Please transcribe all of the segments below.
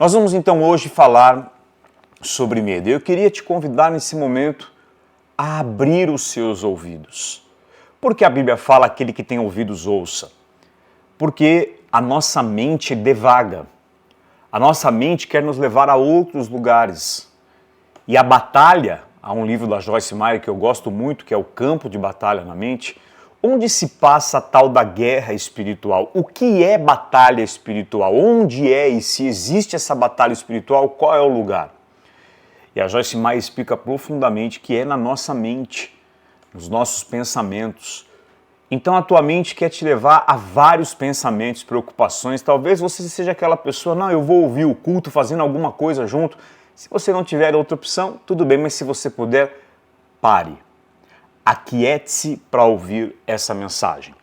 Nós vamos então hoje falar sobre medo. Eu queria te convidar nesse momento a abrir os seus ouvidos. Porque a Bíblia fala aquele que tem ouvidos ouça. Porque a nossa mente devaga. A nossa mente quer nos levar a outros lugares. E a batalha, há um livro da Joyce Meyer que eu gosto muito, que é o Campo de Batalha na Mente, onde se passa a tal da guerra espiritual. O que é batalha espiritual? Onde é e se existe essa batalha espiritual, qual é o lugar? E a Joyce Meyer explica profundamente que é na nossa mente, nos nossos pensamentos. Então a tua mente quer te levar a vários pensamentos, preocupações. Talvez você seja aquela pessoa, não, eu vou ouvir o culto fazendo alguma coisa junto. Se você não tiver outra opção, tudo bem, mas se você puder, pare. Aquiete-se para ouvir essa mensagem.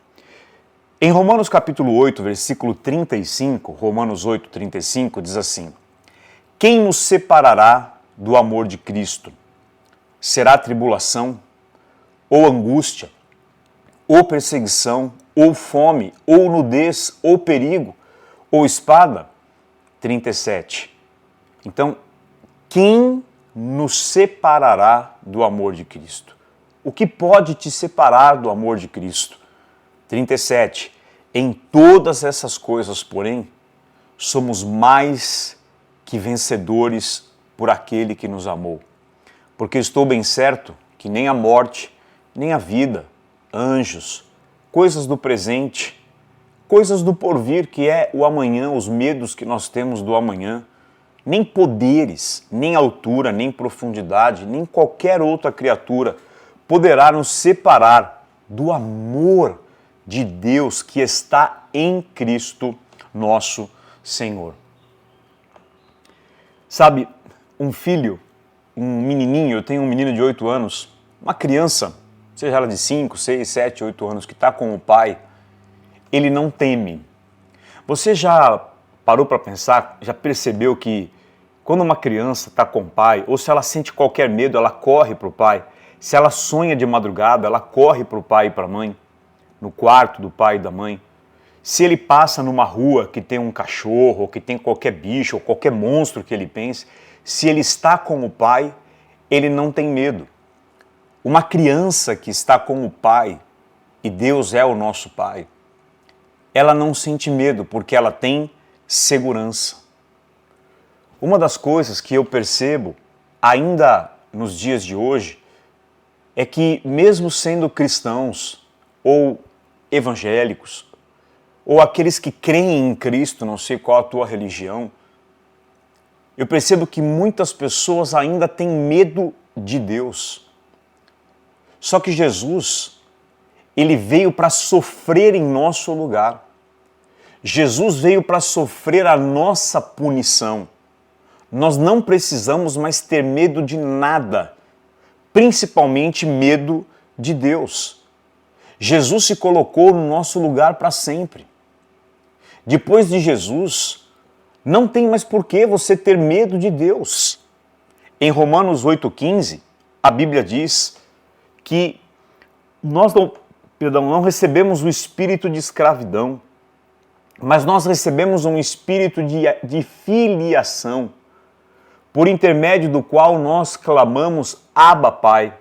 Em Romanos capítulo 8, versículo 35, Romanos 8, 35, diz assim: quem nos separará do amor de Cristo? Será tribulação, ou angústia, ou perseguição, ou fome, ou nudez, ou perigo, ou espada? 37. Então, quem nos separará do amor de Cristo? O que pode te separar do amor de Cristo? 37. Em todas essas coisas, porém, somos mais que vencedores por aquele que nos amou. Porque estou bem certo que nem a morte, nem a vida, anjos, coisas do presente, coisas do porvir, que é o amanhã, os medos que nós temos do amanhã, nem poderes, nem altura, nem profundidade, nem qualquer outra criatura poderá nos separar do amor de Deus que está em Cristo nosso Senhor. Sabe, um filho, um menininho, eu tenho um menino de 8 anos, uma criança, seja ela de 5, 6, 7, 8 anos, que está com o pai, ele não teme. Você já parou para pensar, já percebeu que quando uma criança está com o pai, ou se ela sente qualquer medo, ela corre para o pai? Se ela sonha de madrugada, ela corre para o pai e para a mãe, no quarto do pai e da mãe. Se ele passa numa rua que tem um cachorro, ou que tem qualquer bicho, ou qualquer monstro que ele pense, se ele está com o pai, ele não tem medo. Uma criança que está com o pai, e Deus é o nosso pai, ela não sente medo porque ela tem segurança. Uma das coisas que eu percebo, ainda nos dias de hoje, é que mesmo sendo cristãos ou evangélicos, ou aqueles que creem em Cristo, não sei qual a tua religião, eu percebo que muitas pessoas ainda têm medo de Deus. Só que Jesus, ele veio para sofrer em nosso lugar. Jesus veio para sofrer a nossa punição. Nós não precisamos mais ter medo de nada. Principalmente medo de Deus. Jesus se colocou no nosso lugar para sempre. Depois de Jesus, não tem mais por que você ter medo de Deus. Em Romanos 8,15, a Bíblia diz que nós não recebemos o espírito de escravidão, mas nós recebemos um espírito de filiação, por intermédio do qual nós clamamos Abba, Pai.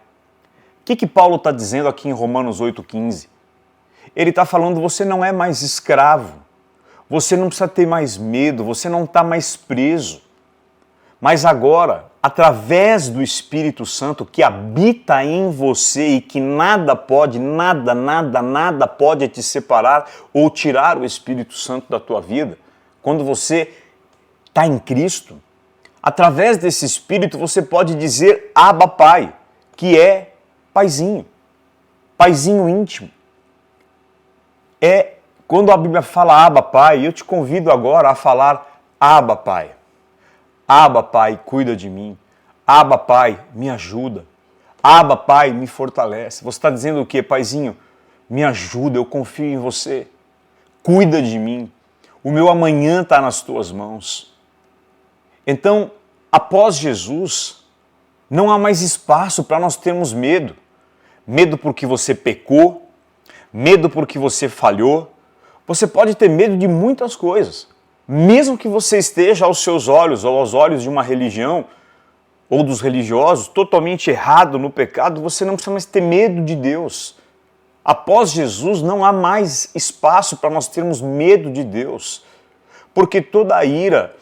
O que Paulo está dizendo aqui em Romanos 8,15? Ele está falando, você não é mais escravo, você não precisa ter mais medo, você não está mais preso. Mas agora, através do Espírito Santo que habita em você e que nada pode te separar ou tirar o Espírito Santo da tua vida, quando você está em Cristo, através desse Espírito você pode dizer Abba Pai, que é paizinho, paizinho íntimo. É quando a Bíblia fala Abba Pai, eu te convido agora a falar Abba Pai. Abba Pai, cuida de mim. Abba Pai, me ajuda. Abba Pai, me fortalece. Você está dizendo o quê, paizinho? Me ajuda, eu confio em você. Cuida de mim. O meu amanhã está nas tuas mãos. Então, após Jesus, não há mais espaço para nós termos medo. Medo porque você pecou, medo porque você falhou. Você pode ter medo de muitas coisas, Mesmo que você esteja aos seus olhos ou aos olhos de uma religião ou dos religiosos totalmente errado no pecado, você não precisa mais ter medo de Deus. Após Jesus não há mais espaço para nós termos medo de Deus, porque toda a ira,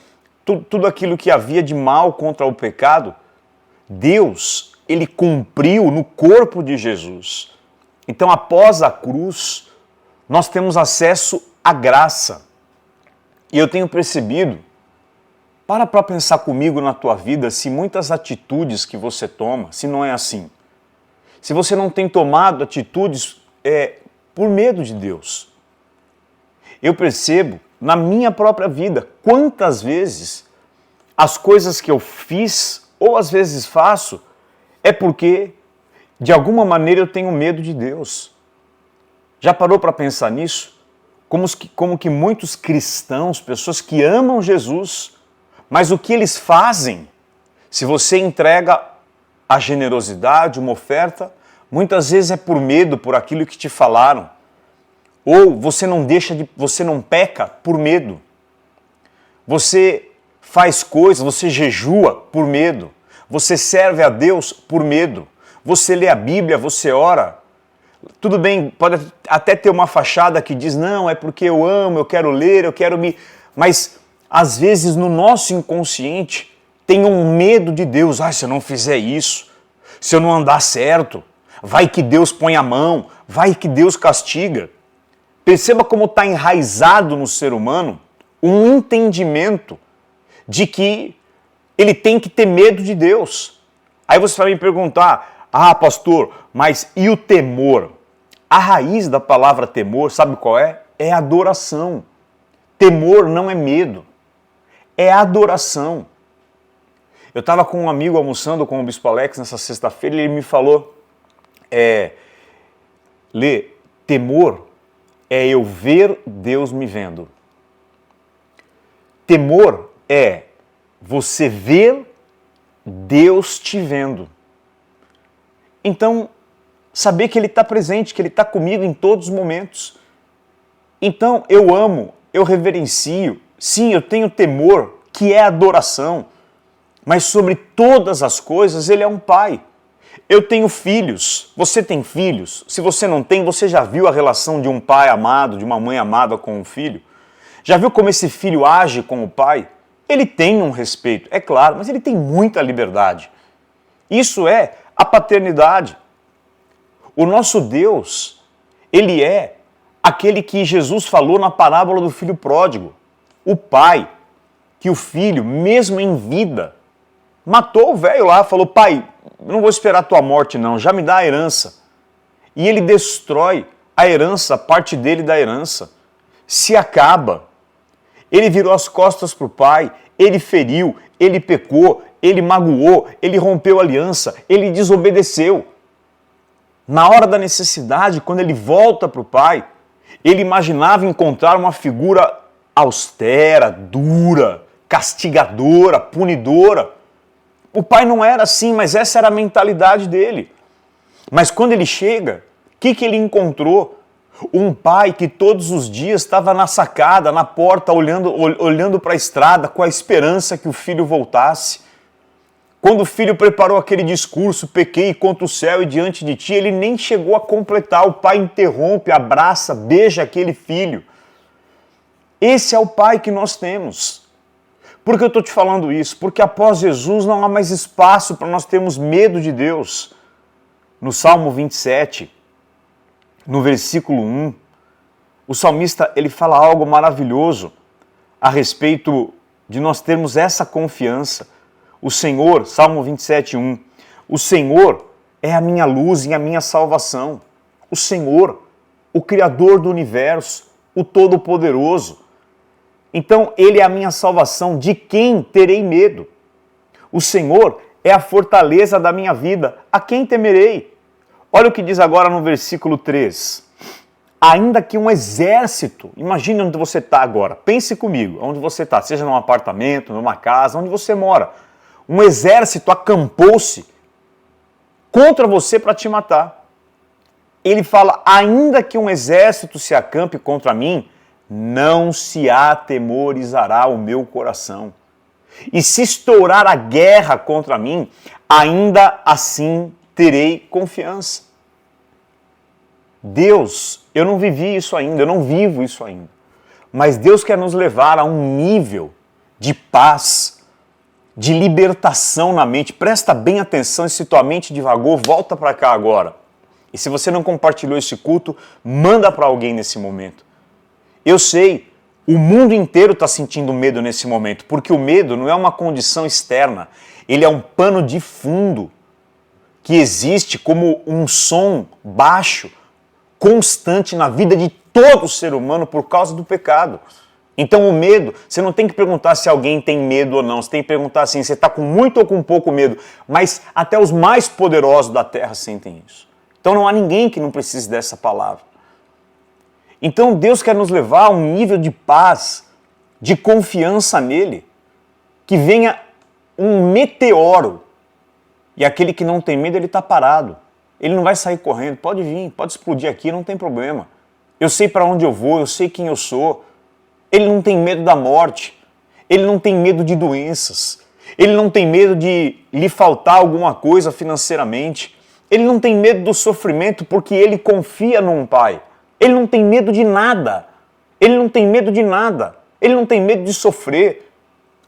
tudo aquilo que havia de mal contra o pecado, Deus, ele cumpriu no corpo de Jesus. Então, após a cruz, nós temos acesso à graça. E eu tenho percebido, para pensar comigo na tua vida, se muitas atitudes que você toma, se não é assim. Se você não tem tomado atitudes por medo de Deus. Eu percebo na minha própria vida quantas vezes as coisas que eu fiz ou às vezes faço é porque de alguma maneira eu tenho medo de Deus. Já parou para pensar nisso? Como que muitos cristãos, pessoas que amam Jesus, mas o que eles fazem, se você entrega a generosidade, uma oferta, muitas vezes é por medo, por aquilo que te falaram. Ou você não peca por medo. Você faz coisas, você jejua por medo. Você serve a Deus por medo. Você lê a Bíblia, você ora. Tudo bem, pode até ter uma fachada que diz, não, é porque eu amo, eu quero ler, eu quero me... Mas, às vezes, no nosso inconsciente, tem um medo de Deus. Se eu não fizer isso, se eu não andar certo, vai que Deus põe a mão, vai que Deus castiga. Perceba como está enraizado no ser humano um entendimento de que ele tem que ter medo de Deus. Aí você vai me perguntar, pastor, mas e o temor? A raiz da palavra temor, sabe qual é? É adoração. Temor não é medo, é adoração. Eu estava com um amigo almoçando com o Bispo Alex nessa sexta-feira e ele me falou, Lê, temor é eu ver Deus me vendo. Temor é você ver Deus te vendo. Então, saber que Ele está presente, que Ele está comigo em todos os momentos. Então, eu amo, eu reverencio, sim, eu tenho temor, que é adoração, mas sobre todas as coisas, Ele é um Pai. Eu tenho filhos, você tem filhos? Se você não tem, você já viu a relação de um pai amado, de uma mãe amada com um filho? Já viu como esse filho age com o pai? Ele tem um respeito, é claro, mas ele tem muita liberdade. Isso é a paternidade. O nosso Deus, Ele é aquele que Jesus falou na parábola do filho pródigo. O pai, que o filho, mesmo em vida, matou o velho lá, falou, pai, não vou esperar a tua morte não, já me dá a herança. E ele destrói a herança, a parte dele da herança. Se acaba. Ele virou as costas para o pai, ele feriu, ele pecou, ele magoou, ele rompeu a aliança, ele desobedeceu. Na hora da necessidade, quando ele volta para o pai, ele imaginava encontrar uma figura austera, dura, castigadora, punidora. O pai não era assim, mas essa era a mentalidade dele. Mas quando ele chega, o que ele encontrou? Um pai que todos os dias estava na sacada, na porta, olhando para a estrada, com a esperança que o filho voltasse. Quando o filho preparou aquele discurso, pequei contra o céu e diante de ti, ele nem chegou a completar. O pai interrompe, abraça, beija aquele filho. Esse é o pai que nós temos. Por que eu estou te falando isso? Porque após Jesus não há mais espaço para nós termos medo de Deus. No Salmo 27, no versículo 1, o salmista ele fala algo maravilhoso a respeito de nós termos essa confiança. O Senhor, Salmo 27, 1, o Senhor é a minha luz e a minha salvação. O Senhor, o Criador do universo, o Todo-Poderoso. Então, Ele é a minha salvação, de quem terei medo? O Senhor é a fortaleza da minha vida, a quem temerei? Olha o que diz agora no versículo 3. Ainda que um exército, imagine onde você está agora, pense comigo, onde você está, seja num apartamento, numa casa, onde você mora. Um exército acampou-se contra você para te matar. Ele fala, ainda que um exército se acampe contra mim, não se atemorizará o meu coração. E se estourar a guerra contra mim, ainda assim terei confiança. Deus, eu não vivi isso ainda, eu não vivo isso ainda. Mas Deus quer nos levar a um nível de paz, de libertação na mente. Presta bem atenção, e se tua mente divagou, volta para cá agora. E se você não compartilhou esse culto, manda para alguém nesse momento. Eu sei, o mundo inteiro está sentindo medo nesse momento, porque o medo não é uma condição externa, ele é um pano de fundo que existe como um som baixo, constante na vida de todo ser humano por causa do pecado. Então o medo, você não tem que perguntar se alguém tem medo ou não, você tem que perguntar assim, você está com muito ou com pouco medo, mas até os mais poderosos da terra sentem isso. Então não há ninguém que não precise dessa palavra. Então Deus quer nos levar a um nível de paz, de confiança nele, que venha um meteoro, e aquele que não tem medo, ele está parado. Ele não vai sair correndo, pode vir, pode explodir aqui, não tem problema. Eu sei para onde eu vou, eu sei quem eu sou. Ele não tem medo da morte, ele não tem medo de doenças, ele não tem medo de lhe faltar alguma coisa financeiramente, ele não tem medo do sofrimento porque ele confia num Pai. Ele não tem medo de nada, ele não tem medo de nada, ele não tem medo de sofrer.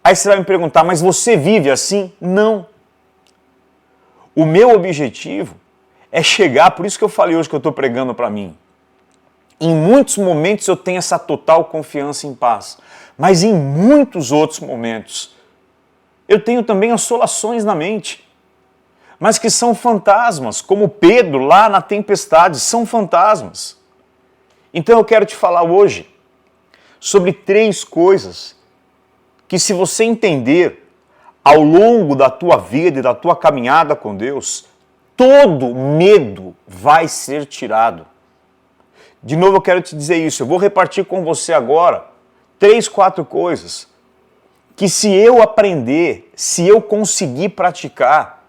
Aí você vai me perguntar, mas você vive assim? Não. O meu objetivo é chegar, por isso que eu falei hoje que eu estou pregando para mim. Em muitos momentos eu tenho essa total confiança em paz, mas em muitos outros momentos eu tenho também assolações na mente, mas que são fantasmas, como Pedro lá na tempestade, são fantasmas. Então eu quero te falar hoje sobre 3 coisas que, se você entender ao longo da tua vida e da tua caminhada com Deus, todo medo vai ser tirado. De novo eu quero te dizer isso, eu vou repartir com você agora 3, 4 coisas que, se eu aprender, se eu conseguir praticar,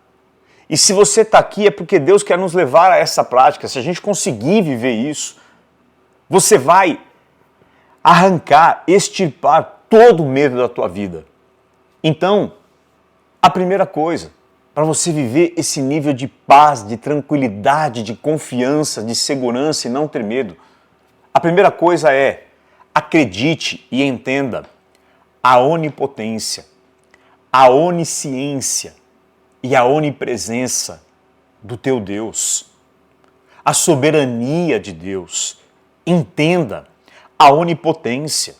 e se você está aqui é porque Deus quer nos levar a essa prática, se a gente conseguir viver isso, você vai arrancar, extirpar todo o medo da tua vida. Então, a primeira coisa, para você viver esse nível de paz, de tranquilidade, de confiança, de segurança e não ter medo, a primeira coisa é: acredite e entenda a onipotência, a onisciência e a onipresença do teu Deus, a soberania de Deus. Entenda a onipotência.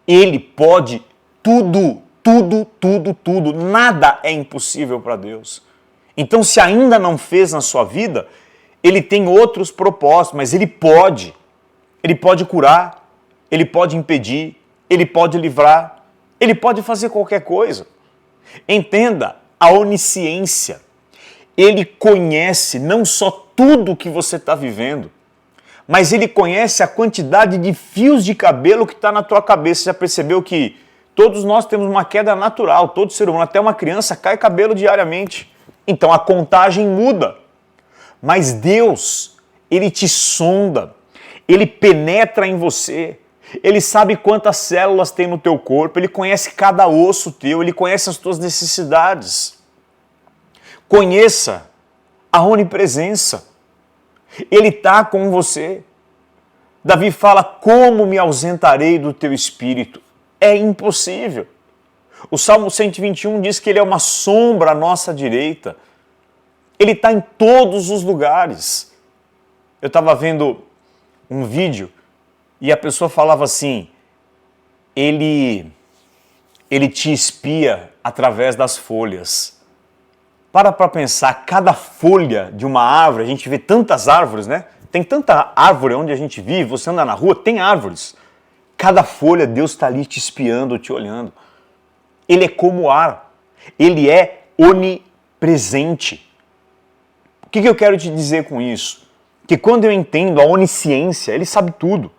Ele pode tudo, tudo, tudo, tudo. Nada é impossível para Deus. Então, se ainda não fez na sua vida, ele tem outros propósitos, mas ele pode. Ele pode curar, ele pode impedir, ele pode livrar, ele pode fazer qualquer coisa. Entenda a onisciência. Ele conhece não só tudo que você está vivendo, mas ele conhece a quantidade de fios de cabelo que está na tua cabeça. Você já percebeu que todos nós temos uma queda natural, todo ser humano, até uma criança, cai cabelo diariamente. Então a contagem muda. Mas Deus, ele te sonda, ele penetra em você, ele sabe quantas células tem no teu corpo, ele conhece cada osso teu, ele conhece as tuas necessidades. Conheça a onipresença. Ele está com você. Davi fala: como me ausentarei do teu espírito? É impossível. O Salmo 121 diz que ele é uma sombra à nossa direita. Ele está em todos os lugares. Eu estava vendo um vídeo e a pessoa falava assim: ele te espia através das folhas. Para pensar, cada folha de uma árvore, a gente vê tantas árvores, né? Tem tanta árvore onde a gente vive, você anda na rua, tem árvores. Cada folha, Deus está ali te espiando, te olhando. Ele é como o ar, ele é onipresente. O que eu quero te dizer com isso? Que quando eu entendo a onisciência, ele sabe tudo.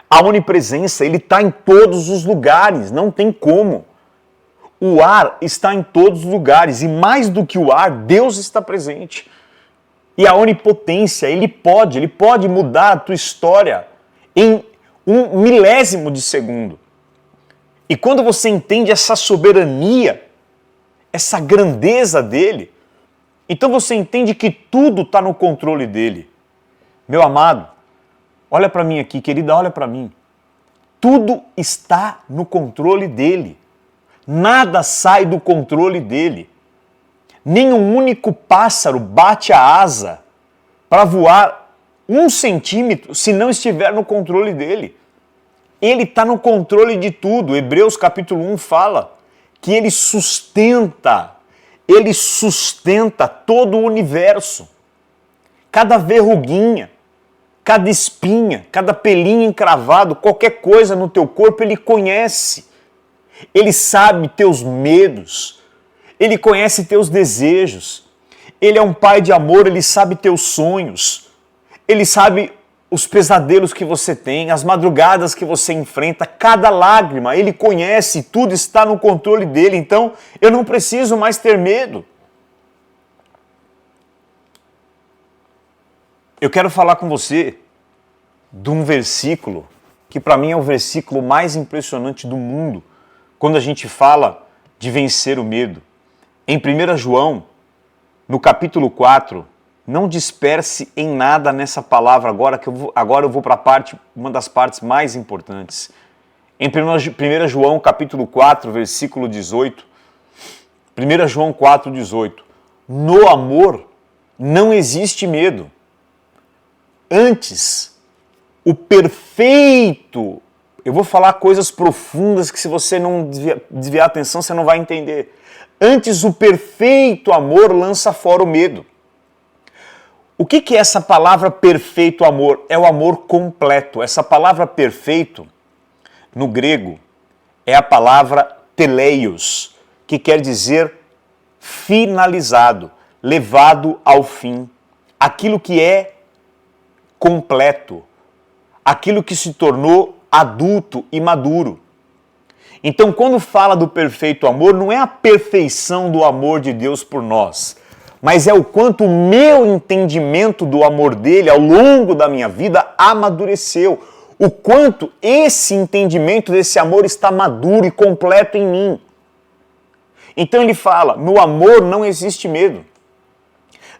A onipresença, ele está em todos os lugares, não tem como. O ar está em todos os lugares, e mais do que o ar, Deus está presente. E a onipotência, ele pode mudar a tua história em um milésimo de segundo. E quando você entende essa soberania, essa grandeza dele, então você entende que tudo está no controle dele. Meu amado, olha para mim aqui, querida, olha para mim. Tudo está no controle dele. Nada sai do controle dele. Nem um único pássaro bate a asa para voar 1 centímetro se não estiver no controle dele. Ele está no controle de tudo. Hebreus capítulo 1 fala que ele sustenta todo o universo. Cada verruguinha, cada espinha, cada pelinho encravado, qualquer coisa no teu corpo, ele conhece. Ele sabe teus medos, ele conhece teus desejos. Ele é um pai de amor, ele sabe teus sonhos. Ele sabe os pesadelos que você tem, as madrugadas que você enfrenta, cada lágrima, ele conhece, tudo está no controle dele. Então, eu não preciso mais ter medo. Eu quero falar com você de um versículo que para mim é o versículo mais impressionante do mundo, quando a gente fala de vencer o medo. Em 1 João, no capítulo 4, não disperse em nada nessa palavra agora eu vou para uma das partes mais importantes. Em 1 João capítulo 4, versículo 18, 1 João 4, 18, no amor não existe medo. Antes, o perfeito, eu vou falar coisas profundas que se você não desviar a atenção, você não vai entender. Antes, o perfeito amor lança fora o medo. O que é essa palavra perfeito amor? É o amor completo. Essa palavra perfeito, no grego, é a palavra teleios, que quer dizer finalizado, levado ao fim. Aquilo que é completo, aquilo que se tornou adulto e maduro. Então, quando fala do perfeito amor, não é a perfeição do amor de Deus por nós, mas é o quanto o meu entendimento do amor dele ao longo da minha vida amadureceu, o quanto esse entendimento desse amor está maduro e completo em mim. Então ele fala, no amor não existe medo.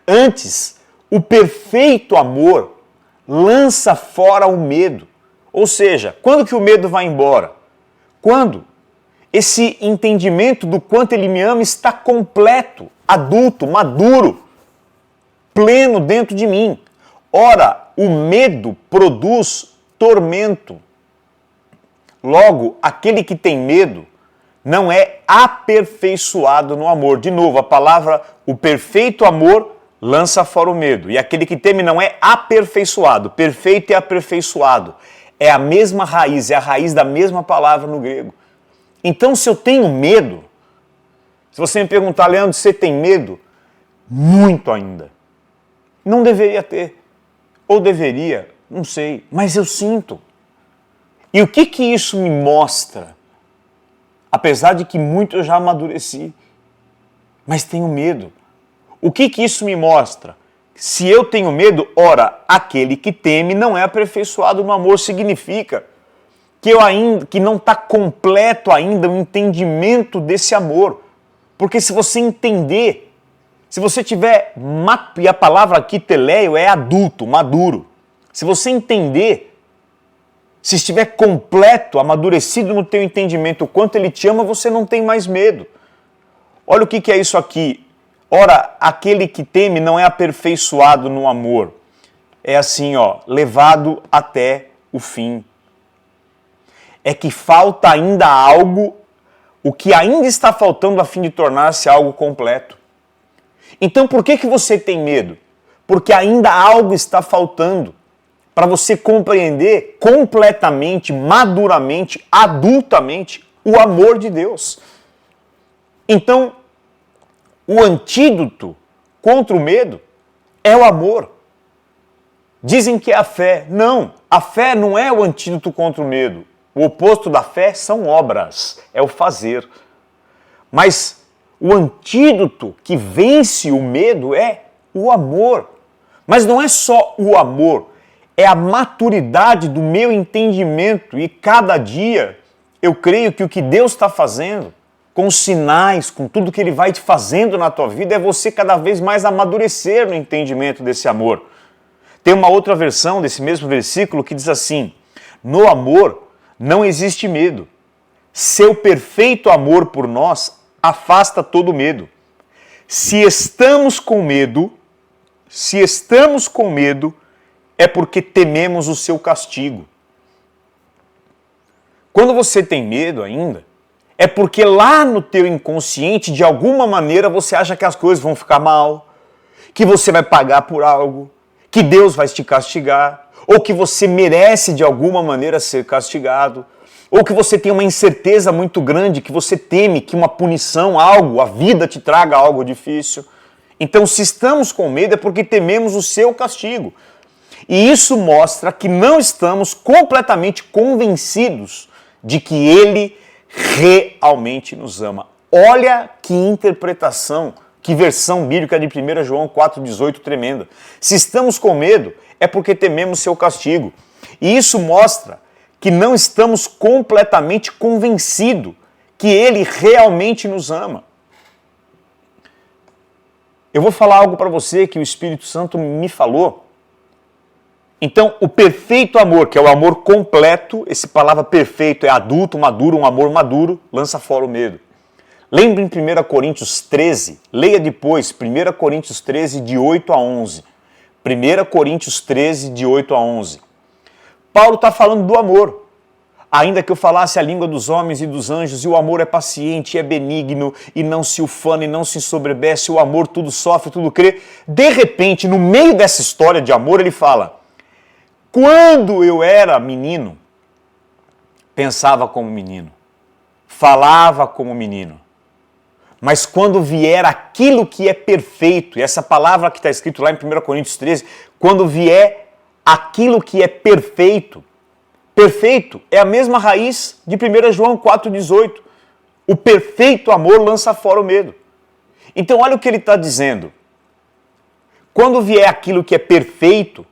Antes, o perfeito amor lança fora o medo. Ou seja, quando que o medo vai embora? Quando esse entendimento do quanto ele me ama está completo, adulto, maduro, pleno dentro de mim. Ora, o medo produz tormento. Logo, aquele que tem medo não é aperfeiçoado no amor. De novo, a palavra, o perfeito amor lança fora o medo. E aquele que teme não é aperfeiçoado. Perfeito e aperfeiçoado. É a mesma raiz, é a raiz da mesma palavra no grego. Então, se eu tenho medo, se você me perguntar, Leandro, você tem medo? Muito ainda. Não deveria ter. Ou deveria, não sei, mas eu sinto. E o que isso me mostra? Apesar de que muito eu já amadureci, mas tenho medo. O que isso me mostra? Se eu tenho medo, ora, aquele que teme não é aperfeiçoado no amor, significa que não está completo ainda o entendimento desse amor. Porque se você entender, se você tiver, e a palavra aqui, teleio, é adulto, maduro. Se você entender, se estiver completo, amadurecido no teu entendimento o quanto ele te ama, você não tem mais medo. Olha o que é isso aqui. Ora, aquele que teme não é aperfeiçoado no amor. É assim, levado até o fim. É que falta ainda algo, o que ainda está faltando a fim de tornar-se algo completo. Então por que você tem medo? Porque ainda algo está faltando para você compreender completamente, maduramente, adultamente o amor de Deus. Então, o antídoto contra o medo é o amor. Dizem que é a fé. Não, a fé não é o antídoto contra o medo. O oposto da fé são obras, é o fazer. Mas o antídoto que vence o medo é o amor. Mas não é só o amor, é a maturidade do meu entendimento, e cada dia eu creio que o que Deus está fazendo, com os sinais, com tudo que Ele vai te fazendo na tua vida, é você cada vez mais amadurecer no entendimento desse amor. Tem uma outra versão desse mesmo versículo que diz assim: no amor não existe medo. Seu perfeito amor por nós afasta todo medo. Se estamos com medo, é porque tememos o seu castigo. Quando você tem medo ainda, é porque lá no teu inconsciente, de alguma maneira, você acha que as coisas vão ficar mal, que você vai pagar por algo, que Deus vai te castigar, ou que você merece de alguma maneira ser castigado, ou que você tem uma incerteza muito grande, que você teme que uma punição, algo, a vida te traga algo difícil. Então, se estamos com medo, é porque tememos o seu castigo. E isso mostra que não estamos completamente convencidos de que Ele realmente nos ama. Olha que interpretação, que versão bíblica de 1 João 4,18 tremenda. Se estamos com medo, é porque tememos seu castigo. E isso mostra que não estamos completamente convencidos que Ele realmente nos ama. Eu vou falar algo para você que o Espírito Santo me falou. Então, o perfeito amor, que é o amor completo, essa palavra perfeito é adulto, maduro, um amor maduro, lança fora o medo. Lembre em 1 Coríntios 13, leia depois, 1 Coríntios 13, de 8 a 11. 1 Coríntios 13, de 8 a 11. Paulo está falando do amor. Ainda que eu falasse a língua dos homens e dos anjos, e o amor é paciente, é benigno, e não se ufana, e não se ensoberbece, o amor tudo sofre, tudo crê. De repente, no meio dessa história de amor, ele fala: quando eu era menino, pensava como menino, falava como menino. Mas quando vier aquilo que é perfeito, e essa palavra que está escrito lá em 1 Coríntios 13, quando vier aquilo que é perfeito, perfeito é a mesma raiz de 1 João 4,18. O perfeito amor lança fora o medo. Então olha o que ele está dizendo. Quando vier aquilo que é perfeito,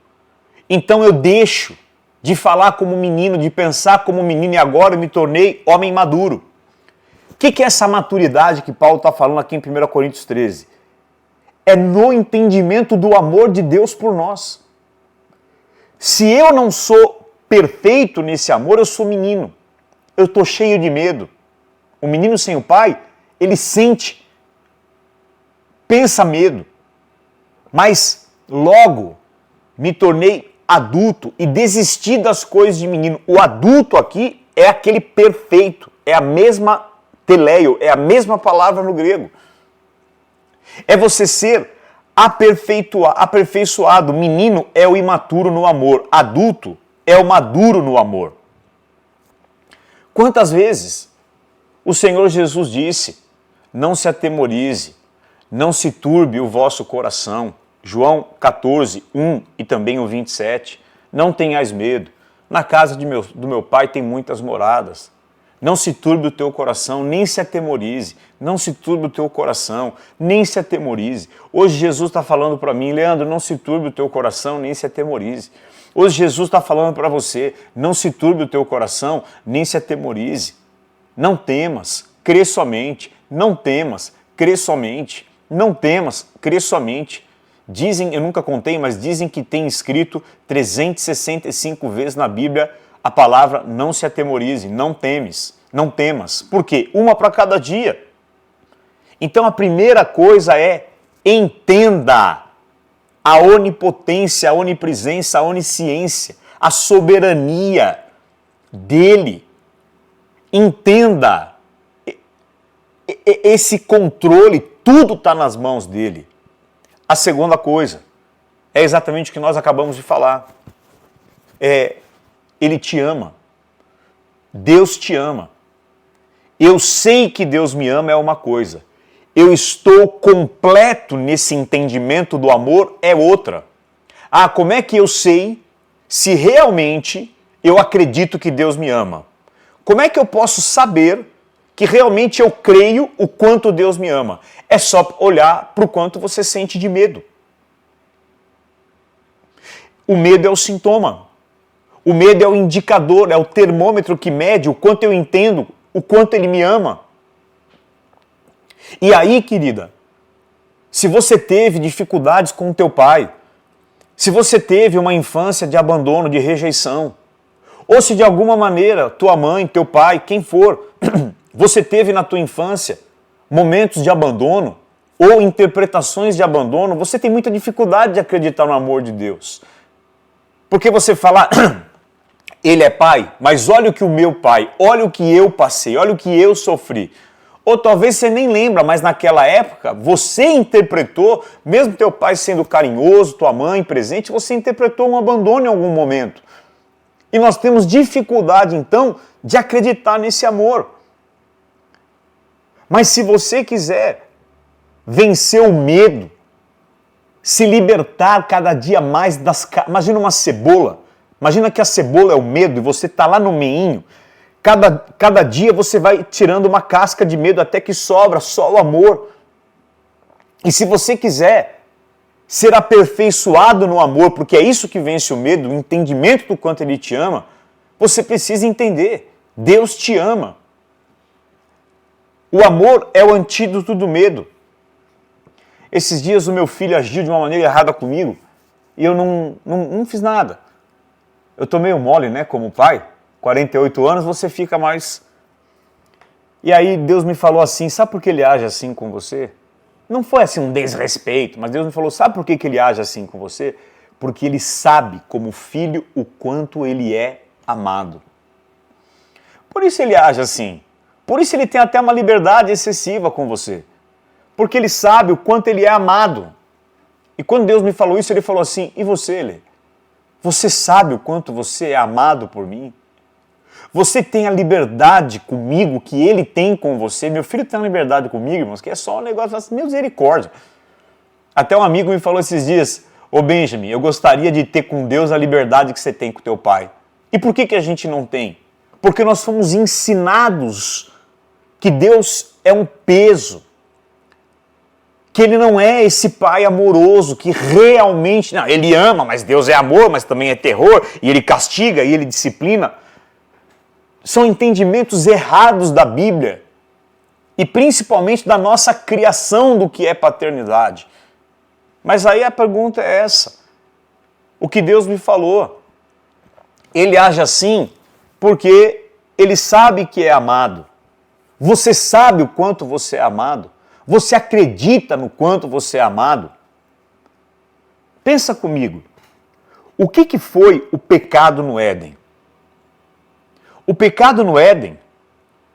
então eu deixo de falar como menino, de pensar como menino, e agora eu me tornei homem maduro. O que é essa maturidade que Paulo está falando aqui em 1 Coríntios 13? É no entendimento do amor de Deus por nós. Se eu não sou perfeito nesse amor, eu sou menino. Eu estou cheio de medo. O menino sem o pai, ele sente, pensa medo. Mas logo me tornei adulto e desisti das coisas de menino. O adulto aqui é aquele perfeito, é a mesma teleio, é a mesma palavra no grego. É você ser aperfeiçoado. Menino é o imaturo no amor, adulto é o maduro no amor. Quantas vezes o Senhor Jesus disse: não se atemorize, não se turbe o vosso coração. João 14, 1 e também o 27. Não tenhais medo, na casa do meu pai tem muitas moradas. Não se turbe o teu coração, nem se atemorize. Não se turbe o teu coração, nem se atemorize. Hoje Jesus está falando para mim: Leandro, não se turbe o teu coração, nem se atemorize. Hoje Jesus está falando para você: não se turbe o teu coração, nem se atemorize. Não temas, crê somente. Não temas, crê somente. Não temas, crê somente. Dizem, eu nunca contei, mas dizem que tem escrito 365 vezes na Bíblia a palavra não se atemorize, não temas. Por quê? Uma para cada dia. Então a primeira coisa é: entenda a onipotência, a onipresença, a onisciência, a soberania dele. Entenda esse controle, tudo está nas mãos dele. A segunda coisa é exatamente o que nós acabamos de falar. Ele te ama. Deus te ama. Eu sei que Deus me ama é uma coisa. Eu estou completo nesse entendimento do amor é outra. Ah, como é que eu sei se realmente eu acredito que Deus me ama? Como é que eu posso saber que realmente eu creio o quanto Deus me ama? É só olhar para o quanto você sente de medo. O medo é o sintoma. O medo é o indicador, é o termômetro que mede o quanto eu entendo, o quanto ele me ama. E aí, querida, se você teve dificuldades com o teu pai, se você teve uma infância de abandono, de rejeição, ou se de alguma maneira tua mãe, teu pai, quem for, você teve na tua infância momentos de abandono ou interpretações de abandono, você tem muita dificuldade de acreditar no amor de Deus. Porque você fala, ele é pai, mas olha o que o meu pai, olha o que eu passei, olha o que eu sofri. Ou talvez você nem lembra, mas naquela época você interpretou, mesmo teu pai sendo carinhoso, tua mãe presente, você interpretou um abandono em algum momento. E nós temos dificuldade então de acreditar nesse amor. Mas se você quiser vencer o medo, se libertar cada dia mais das... Imagina uma cebola. Imagina que a cebola é o medo e você está lá no meinho. Cada dia você vai tirando uma casca de medo até que sobra só o amor. E se você quiser ser aperfeiçoado no amor, porque é isso que vence o medo, o entendimento do quanto ele te ama, você precisa entender. Deus te ama. O amor é o antídoto do medo. Esses dias o meu filho agiu de uma maneira errada comigo e eu não fiz nada. Eu tô meio mole, né, como pai. 48 anos, você fica mais... E aí Deus me falou assim, sabe por que ele age assim com você? Não foi assim um desrespeito, mas Deus me falou, sabe por que ele age assim com você? Porque ele sabe, como filho, o quanto ele é amado. Por isso ele age assim. Por isso ele tem até uma liberdade excessiva com você. Porque ele sabe o quanto ele é amado. E quando Deus me falou isso, ele falou assim, e você, Lê? Você sabe o quanto você é amado por mim? Você tem a liberdade comigo que ele tem com você? Meu filho tem a liberdade comigo, irmãos, que é só um negócio assim, misericórdia. Até um amigo me falou esses dias, ô Benjamin, eu gostaria de ter com Deus a liberdade que você tem com teu pai. E por que a gente não tem? Porque nós fomos ensinados que Deus é um peso, que ele não é esse pai amoroso que realmente... Não, ele ama, mas Deus é amor, mas também é terror, e ele castiga, e ele disciplina. São entendimentos errados da Bíblia e principalmente da nossa criação do que é paternidade. Mas aí a pergunta é essa. O que Deus me falou? Ele age assim porque ele sabe que é amado. Você sabe o quanto você é amado? Você acredita no quanto você é amado? Pensa comigo. O que foi o pecado no Éden? O pecado no Éden,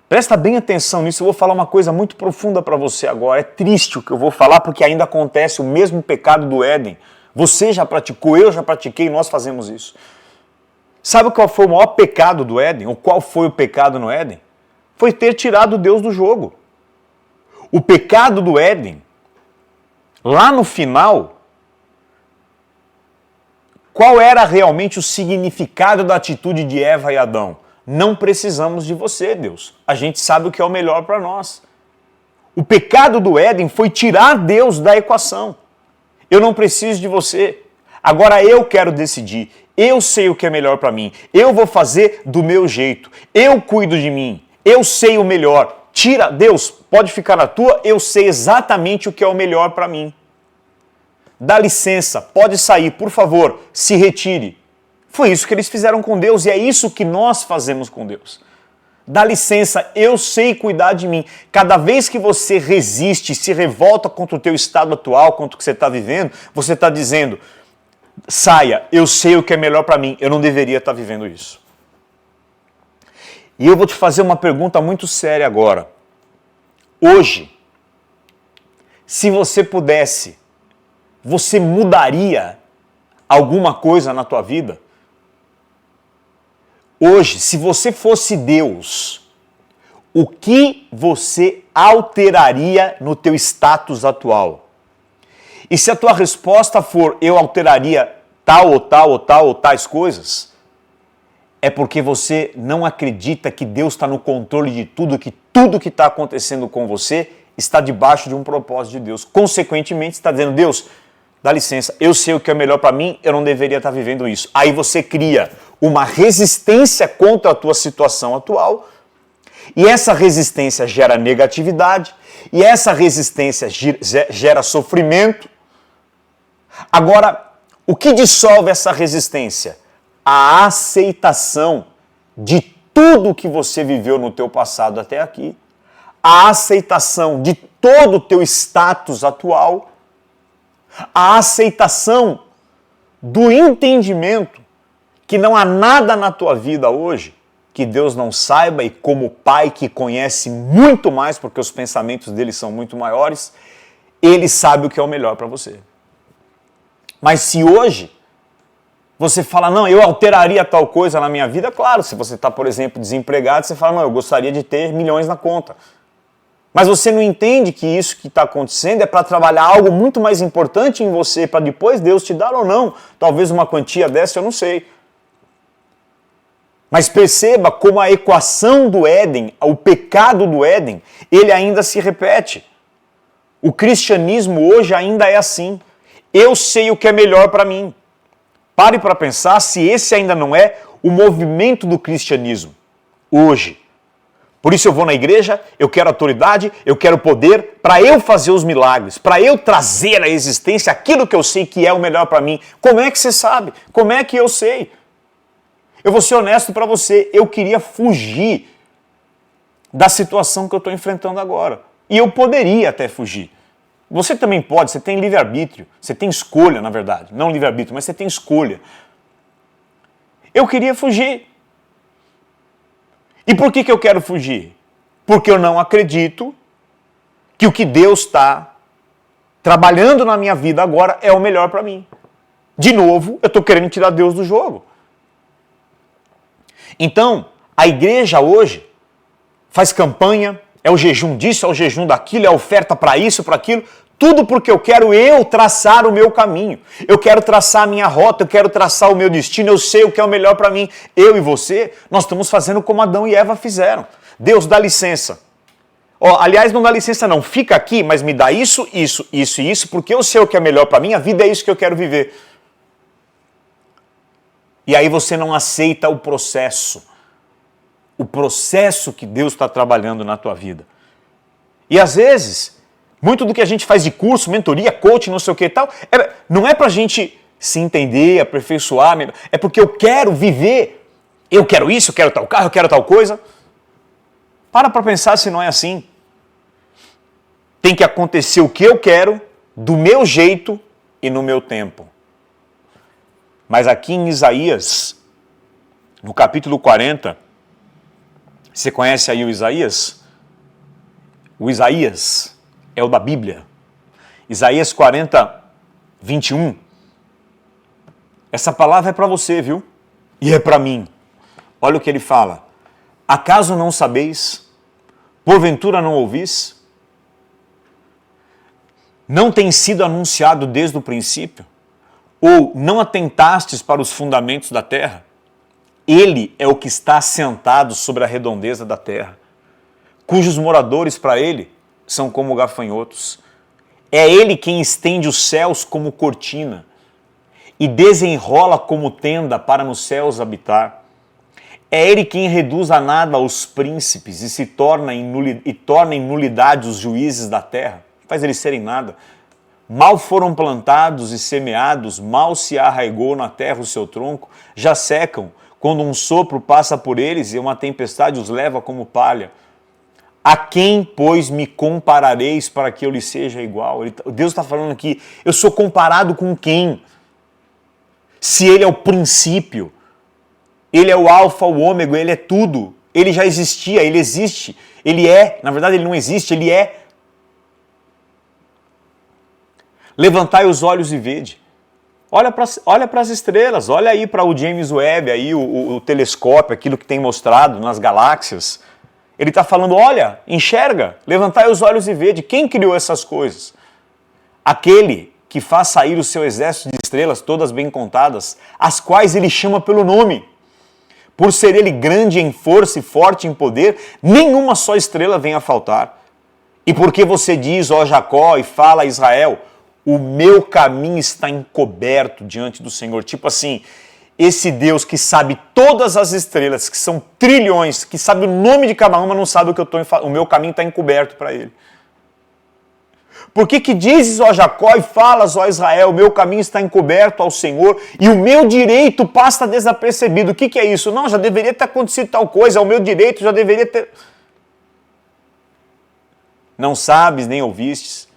presta bem atenção nisso, eu vou falar uma coisa muito profunda para você agora. É triste o que eu vou falar porque ainda acontece o mesmo pecado do Éden. Você já praticou, eu já pratiquei, nós fazemos isso. Sabe qual foi o maior pecado do Éden? Ou qual foi o pecado no Éden? Foi ter tirado Deus do jogo. O pecado do Éden, lá no final, qual era realmente o significado da atitude de Eva e Adão? Não precisamos de você, Deus. A gente sabe o que é o melhor para nós. O pecado do Éden foi tirar Deus da equação. Eu não preciso de você. Agora eu quero decidir. Eu sei o que é melhor para mim. Eu vou fazer do meu jeito. Eu cuido de mim. Eu sei o melhor. Tira, Deus, pode ficar na tua. Eu sei exatamente o que é o melhor para mim. Dá licença, pode sair, por favor, se retire. Foi isso que eles fizeram com Deus e é isso que nós fazemos com Deus. Dá licença, eu sei cuidar de mim. Cada vez que você resiste, se revolta contra o teu estado atual, contra o que você está vivendo, você está dizendo, saia, eu sei o que é melhor para mim, eu não deveria estar vivendo isso. E eu vou te fazer uma pergunta muito séria agora. Hoje, se você pudesse, você mudaria alguma coisa na tua vida? Hoje, se você fosse Deus, o que você alteraria no teu status atual? E se a tua resposta for, eu alteraria tal ou tal ou tal ou tais coisas, é porque você não acredita que Deus está no controle de tudo que está acontecendo com você está debaixo de um propósito de Deus. Consequentemente, está dizendo, Deus, dá licença, eu sei o que é melhor para mim, eu não deveria estar vivendo isso. Aí você cria uma resistência contra a tua situação atual, e essa resistência gera negatividade, e essa resistência gera sofrimento. Agora, o que dissolve essa resistência? A aceitação de tudo que você viveu no teu passado até aqui, a aceitação de todo o teu status atual, a aceitação do entendimento que não há nada na tua vida hoje que Deus não saiba, e como Pai que conhece muito mais, porque os pensamentos dele são muito maiores, ele sabe o que é o melhor para você. Mas se hoje você fala, não, eu alteraria tal coisa na minha vida, claro, se você está, por exemplo, desempregado, você fala, não, eu gostaria de ter milhões na conta. Mas você não entende que isso que está acontecendo é para trabalhar algo muito mais importante em você, para depois Deus te dar ou não, talvez uma quantia dessa, eu não sei. Mas perceba como a equação do Éden, o pecado do Éden, ele ainda se repete. O cristianismo hoje ainda é assim. Eu sei o que é melhor para mim. Pare para pensar se esse ainda não é o movimento do cristianismo hoje. Por isso eu vou na igreja, eu quero autoridade, eu quero poder, para eu fazer os milagres, para eu trazer à existência aquilo que eu sei que é o melhor para mim. Como é que você sabe? Como é que eu sei? Eu vou ser honesto para você, eu queria fugir da situação que eu estou enfrentando agora. E eu poderia até fugir. Você também pode, você tem livre-arbítrio, você tem escolha, na verdade. Não livre-arbítrio, mas você tem escolha. Eu queria fugir. E por que eu quero fugir? Porque eu não acredito que o que Deus está trabalhando na minha vida agora é o melhor para mim. De novo, eu estou querendo tirar Deus do jogo. Então, a igreja hoje faz campanha, é o jejum disso, é o jejum daquilo, é a oferta para isso, para aquilo, tudo porque eu quero traçar o meu caminho. Eu quero traçar a minha rota, eu quero traçar o meu destino, eu sei o que é o melhor para mim. Eu e você, nós estamos fazendo como Adão e Eva fizeram. Deus dá licença. Aliás, não dá licença não, fica aqui, mas me dá isso, isso, isso e isso, porque eu sei o que é melhor para mim, a vida é isso que eu quero viver. E aí você não aceita o processo que Deus está trabalhando na tua vida. E às vezes, muito do que a gente faz de curso, mentoria, coaching, não sei o que e tal, não é para a gente se entender, aperfeiçoar, é porque eu quero viver, eu quero isso, eu quero tal carro, eu quero tal coisa. Para pensar se não é assim. Tem que acontecer o que eu quero, do meu jeito e no meu tempo. Mas aqui em Isaías, no capítulo 40, você conhece aí o Isaías? O Isaías é o da Bíblia. Isaías 40, 21. Essa palavra é para você, viu? E é para mim. Olha o que ele fala. Acaso não sabeis? Porventura não ouvis? Não tem sido anunciado desde o princípio? Ou não atentastes para os fundamentos da terra? Ele é o que está assentado sobre a redondeza da terra, cujos moradores para ele são como gafanhotos. É ele quem estende os céus como cortina e desenrola como tenda para nos céus habitar. É ele quem reduz a nada os príncipes e torna em nulidade os juízes da terra, faz eles serem nada. Mal foram plantados e semeados, mal se arraigou na terra o seu tronco, já secam, quando um sopro passa por eles e uma tempestade os leva como palha. A quem, pois, me comparareis para que eu lhe seja igual? Deus está falando aqui, eu sou comparado com quem? Se ele é o princípio, ele é o alfa, o ômega, ele é tudo. Ele já existia, ele existe, ele é, na verdade ele não existe, ele é. Levantai os olhos e vede. Olha para as estrelas, olha aí para o James Webb, aí o telescópio, aquilo que tem mostrado nas galáxias. Ele está falando, olha, enxerga, levantai os olhos e vede. Quem criou essas coisas? Aquele que faz sair o seu exército de estrelas, todas bem contadas, as quais ele chama pelo nome. Por ser ele grande em força e forte em poder, nenhuma só estrela vem a faltar. E porque você diz, ó Jacó, e fala a Israel, O meu caminho está encoberto diante do Senhor. Tipo assim, esse Deus que sabe todas as estrelas, que são trilhões, que sabe o nome de cada uma, não sabe o que o meu caminho está encoberto para ele. Por que dizes, ó Jacó, e falas, ó Israel, o meu caminho está encoberto ao Senhor e o meu direito passa desapercebido? O que é isso? Não, já deveria ter acontecido tal coisa, o meu direito já deveria ter... Não sabes nem ouvistes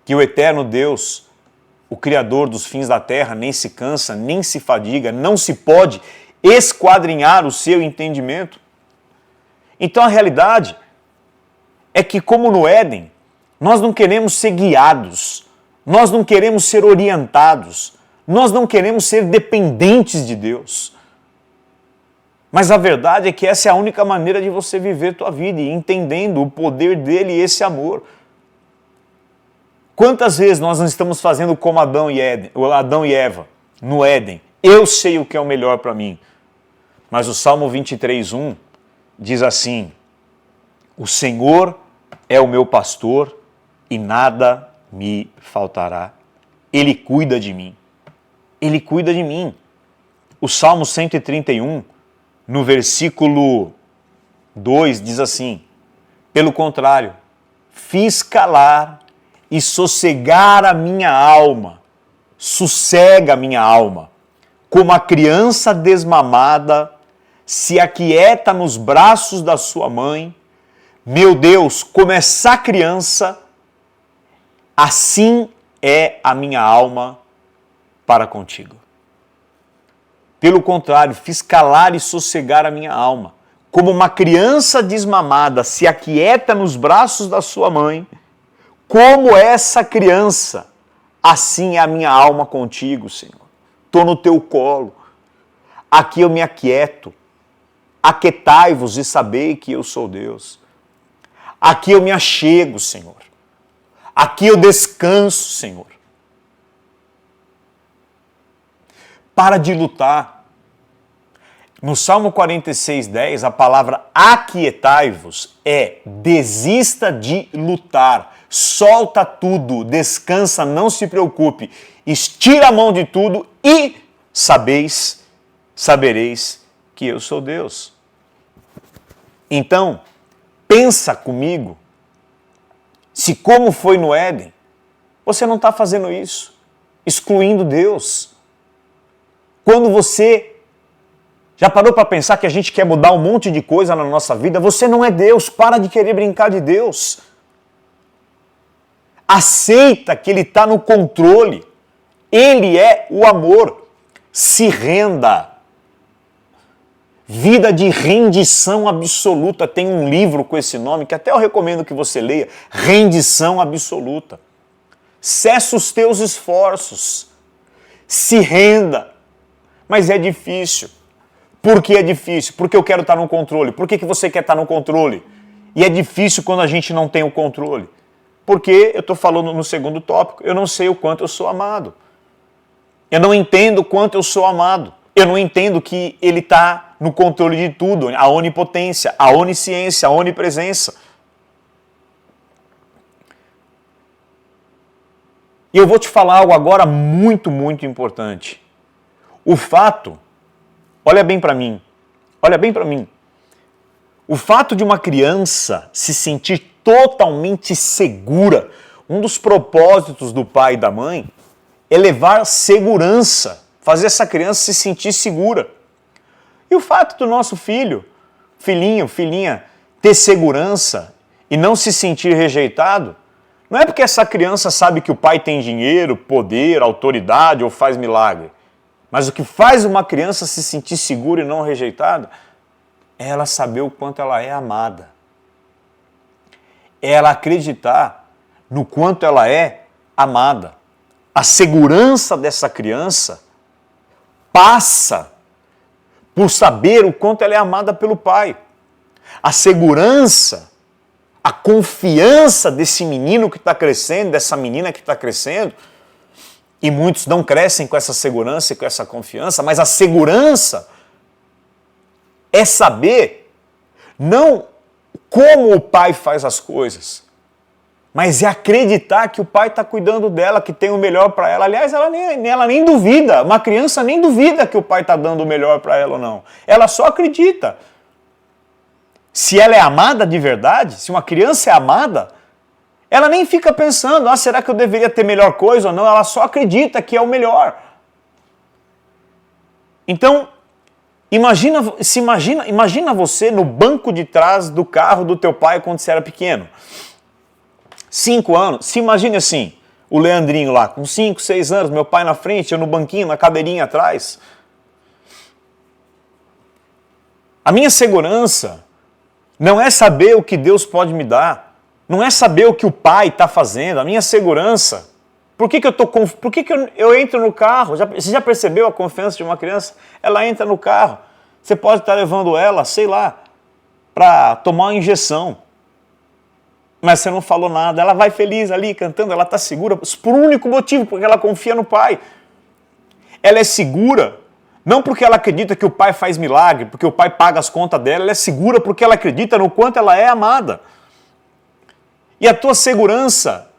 que o eterno Deus, o Criador dos fins da terra, nem se cansa, nem se fadiga, não se pode esquadrinhar o seu entendimento? Então a realidade é que, como no Éden, nós não queremos ser guiados, nós não queremos ser orientados, nós não queremos ser dependentes de Deus. Mas a verdade é que essa é a única maneira de você viver tua vida, entendendo o poder dele e esse amor. Quantas vezes nós não estamos fazendo como Adão e Eva no Éden? Eu sei o que é o melhor para mim. Mas o Salmo 23:1 diz assim: o Senhor é o meu pastor e nada me faltará. Ele cuida de mim. Ele cuida de mim. O Salmo 131, no versículo 2, diz assim: pelo contrário, fiz calar e sossegar a minha alma, sossega a minha alma, como a criança desmamada se aquieta nos braços da sua mãe. Meu Deus, como essa criança, assim é a minha alma para contigo. Pelo contrário, fiz calar e sossegar a minha alma, como uma criança desmamada se aquieta nos braços da sua mãe. Como essa criança, assim é a minha alma contigo, Senhor. Estou no teu colo. Aqui eu me aquieto. Aquietai-vos e sabei que eu sou Deus. Aqui eu me achego, Senhor. Aqui eu descanso, Senhor. Para de lutar. No Salmo 46:10, a palavra aquietai-vos é desista de lutar. Solta tudo, descansa, não se preocupe. Estira a mão de tudo e sabereis que eu sou Deus. Então, pensa comigo, se como foi no Éden, você não está fazendo isso, excluindo Deus. Quando você já parou para pensar que a gente quer mudar um monte de coisa na nossa vida, você não é Deus, para de querer brincar de Deus. Aceita que Ele está no controle, Ele é o amor, se renda. Vida de rendição absoluta. Tem um livro com esse nome que até eu recomendo que você leia. Rendição absoluta. Cessa os teus esforços. Se renda. Mas é difícil. Por que é difícil? Porque eu quero estar no controle. Por que você quer estar no controle? E é difícil quando a gente não tem o controle. Porque eu estou falando no segundo tópico. Eu não sei o quanto eu sou amado. Eu não entendo o quanto eu sou amado. Eu não entendo que Ele está no controle de tudo, a onipotência, a onisciência, a onipresença. E eu vou te falar algo agora muito, muito importante. O fato, olha bem para mim, o fato de uma criança se sentir totalmente segura, um dos propósitos do pai e da mãe é levar segurança, fazer essa criança se sentir segura. E o fato do nosso filhinho, filhinha, ter segurança e não se sentir rejeitado, não é porque essa criança sabe que o pai tem dinheiro, poder, autoridade ou faz milagre. Mas o que faz uma criança se sentir segura e não rejeitada é ela saber o quanto ela é amada. É ela acreditar no quanto ela é amada. A segurança dessa criança passa por saber o quanto ela é amada pelo pai. A segurança, a confiança desse menino que está crescendo, dessa menina que está crescendo, e muitos não crescem com essa segurança e com essa confiança, mas a segurança é saber não como o pai faz as coisas, Mas é acreditar que o pai está cuidando dela, que tem o melhor para ela. Aliás, ela nem duvida. Uma criança nem duvida que o pai está dando o melhor para ela ou não. Ela só acredita. Se ela é amada de verdade, se uma criança é amada, ela nem fica pensando, será que eu deveria ter melhor coisa ou não? Ela só acredita que é o melhor. Então, imagina você no banco de trás do carro do teu pai quando você era pequeno. 5 anos, se imagine assim, o Leandrinho lá, com 5, 6 anos, meu pai na frente, eu no banquinho, na cadeirinha atrás. A minha segurança não é saber o que Deus pode me dar, não é saber o que o pai está fazendo. A minha segurança, por que eu entro no carro? Você já percebeu a confiança de uma criança? Ela entra no carro, você pode estar levando ela, sei lá, para tomar uma injeção. Mas você não falou nada, ela vai feliz ali cantando, ela está segura, por um único motivo, porque ela confia no pai. Ela é segura, não porque ela acredita que o pai faz milagre, porque o pai paga as contas dela, ela é segura porque ela acredita no quanto ela é amada. E a tua segurança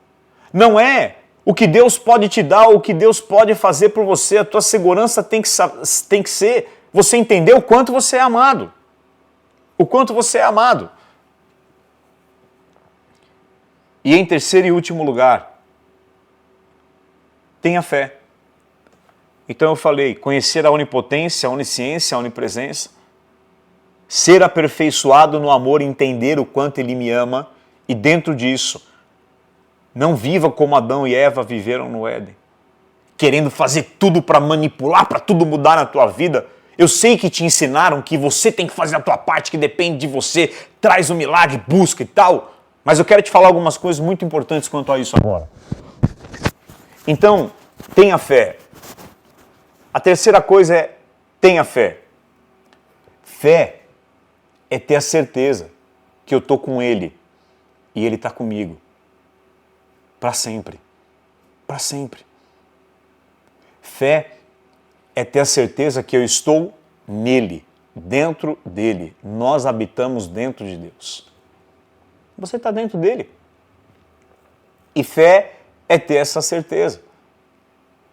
não é o que Deus pode te dar ou o que Deus pode fazer por você, a tua segurança tem que ser você entender o quanto você é amado. O quanto você é amado. E em terceiro e último lugar, tenha fé. Então eu falei, conhecer a onipotência, a onisciência, a onipresença, ser aperfeiçoado no amor, entender o quanto Ele me ama, e dentro disso, não viva como Adão e Eva viveram no Éden, querendo fazer tudo para manipular, para tudo mudar na tua vida. Eu sei que te ensinaram que você tem que fazer a tua parte, que depende de você, traz o milagre, busca e tal. Mas eu quero te falar algumas coisas muito importantes quanto a isso agora. Então, tenha fé. A terceira coisa é, tenha fé. Fé é ter a certeza que eu estou com Ele e Ele está comigo. Para sempre. Para sempre. Fé é ter a certeza que eu estou nele, dentro dele. Nós habitamos dentro de Deus. Você está dentro dele. E fé é ter essa certeza.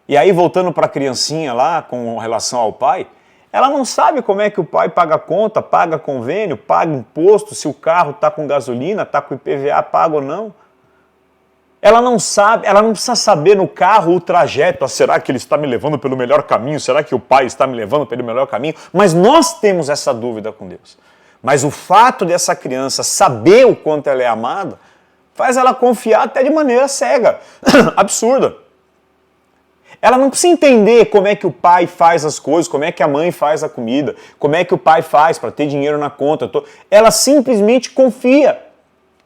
E aí, voltando para a criancinha lá, com relação ao pai, ela não sabe como é que o pai paga conta, paga convênio, paga imposto, se o carro está com gasolina, está com IPVA, paga ou não. Ela não sabe, ela não precisa saber no carro o trajeto, será que ele está me levando pelo melhor caminho? Será que o pai está me levando pelo melhor caminho? Mas nós temos essa dúvida com Deus. Mas o fato dessa criança saber o quanto ela é amada, faz ela confiar até de maneira cega, absurda. Ela não precisa entender como é que o pai faz as coisas, como é que a mãe faz a comida, como é que o pai faz para ter dinheiro na conta. Ela simplesmente confia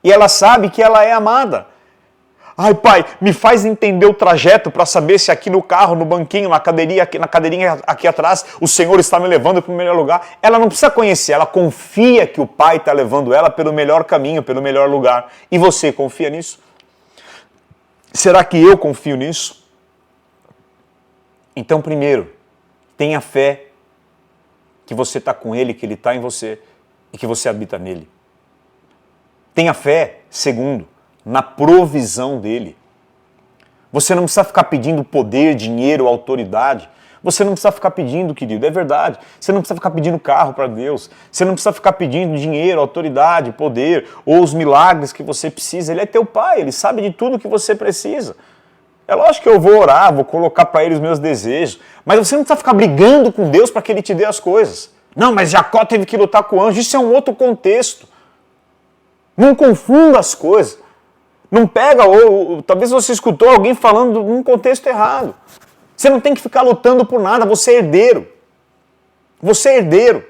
e ela sabe que ela é amada. Ai, pai, me faz entender o trajeto para saber se aqui no carro, no banquinho, na cadeirinha aqui atrás, o Senhor está me levando para o melhor lugar. Ela não precisa conhecer, ela confia que o pai está levando ela pelo melhor caminho, pelo melhor lugar. E você confia nisso? Será que eu confio nisso? Então, primeiro, tenha fé que você está com Ele, que Ele está em você e que você habita nele. Tenha fé, segundo, na provisão dele. Você não precisa ficar pedindo poder, dinheiro, autoridade. Você não precisa ficar pedindo, querido, é verdade. Você não precisa ficar pedindo carro para Deus. Você não precisa ficar pedindo dinheiro, autoridade, poder, ou os milagres que você precisa. Ele é teu pai, ele sabe de tudo que você precisa. É lógico que eu vou orar, vou colocar para ele os meus desejos, mas você não precisa ficar brigando com Deus para que ele te dê as coisas. Não, mas Jacó teve que lutar com o anjo, isso é um outro contexto. Não confunda as coisas. Não pega, ou talvez você escutou alguém falando num contexto errado. Você não tem que ficar lutando por nada, você é herdeiro. Você é herdeiro.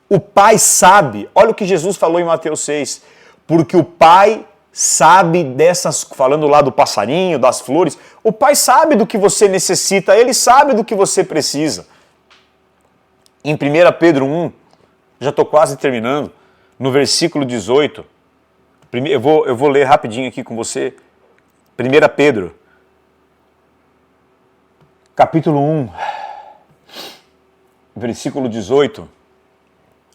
O pai sabe, olha o que Jesus falou em Mateus 6, porque o pai sabe dessas, falando lá do passarinho, das flores, o pai sabe do que você necessita, ele sabe do que você precisa. Em 1 Pedro 1, já estou quase terminando, no versículo 18, eu vou ler rapidinho aqui com você. 1 Pedro, capítulo 1, versículo 18,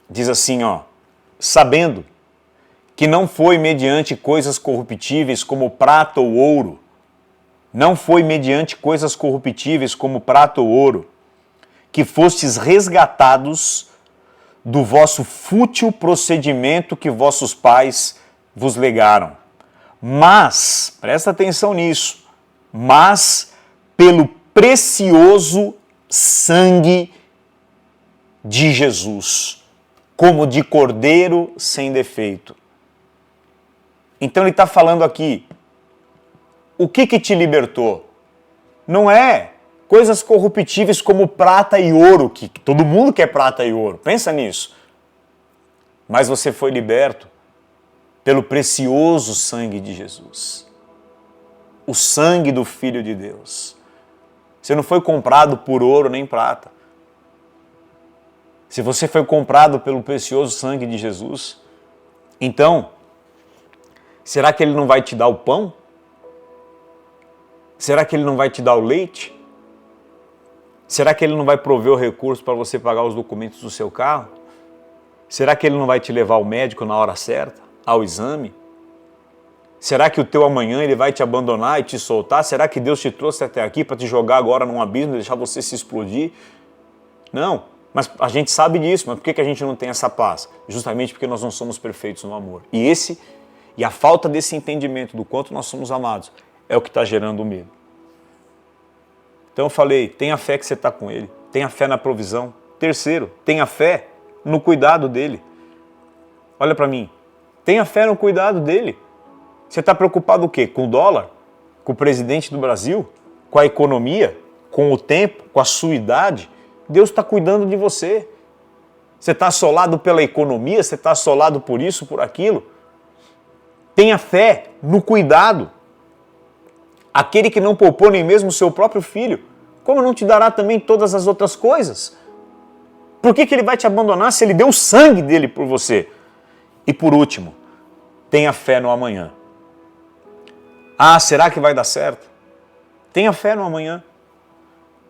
diz assim, sabendo que não foi mediante coisas corruptíveis como prata ou ouro, não foi mediante coisas corruptíveis como prata ou ouro, que fostes resgatados do vosso fútil procedimento que vossos pais vos legaram. Mas, presta atenção nisso, mas pelo precioso sangue de Jesus, como de cordeiro sem defeito. Então ele está falando aqui, o que te libertou? Não é coisas corruptíveis como prata e ouro, que todo mundo quer prata e ouro, pensa nisso. Mas você foi liberto pelo precioso sangue de Jesus. O sangue do Filho de Deus. Você não foi comprado por ouro nem prata. Se você foi comprado pelo precioso sangue de Jesus, então, será que Ele não vai te dar o pão? Será que Ele não vai te dar o leite? Será que Ele não vai prover o recurso para você pagar os documentos do seu carro? Será que Ele não vai te levar ao médico na hora certa, ao exame? Será que o teu amanhã Ele vai te abandonar e te soltar? Será que Deus te trouxe até aqui para te jogar agora num abismo e deixar você se explodir? Não, mas a gente sabe disso, mas por que a gente não tem essa paz? Justamente porque nós não somos perfeitos no amor. E a falta desse entendimento do quanto nós somos amados é o que está gerando o medo. Então eu falei, tenha fé que você está com Ele, tenha fé na provisão. Terceiro, tenha fé no cuidado dEle. Olha para mim, tenha fé no cuidado dEle. Você está preocupado o quê? Com o dólar? Com o presidente do Brasil? Com a economia? Com o tempo? Com a sua idade? Deus está cuidando de você. Você está assolado pela economia? Você está assolado por isso, por aquilo? Tenha fé no cuidado. Aquele que não poupou nem mesmo o seu próprio filho, como não te dará também todas as outras coisas? Por que Ele vai te abandonar se Ele deu o sangue dele por você? E por último, tenha fé no amanhã. Ah, será que vai dar certo? Tenha fé no amanhã,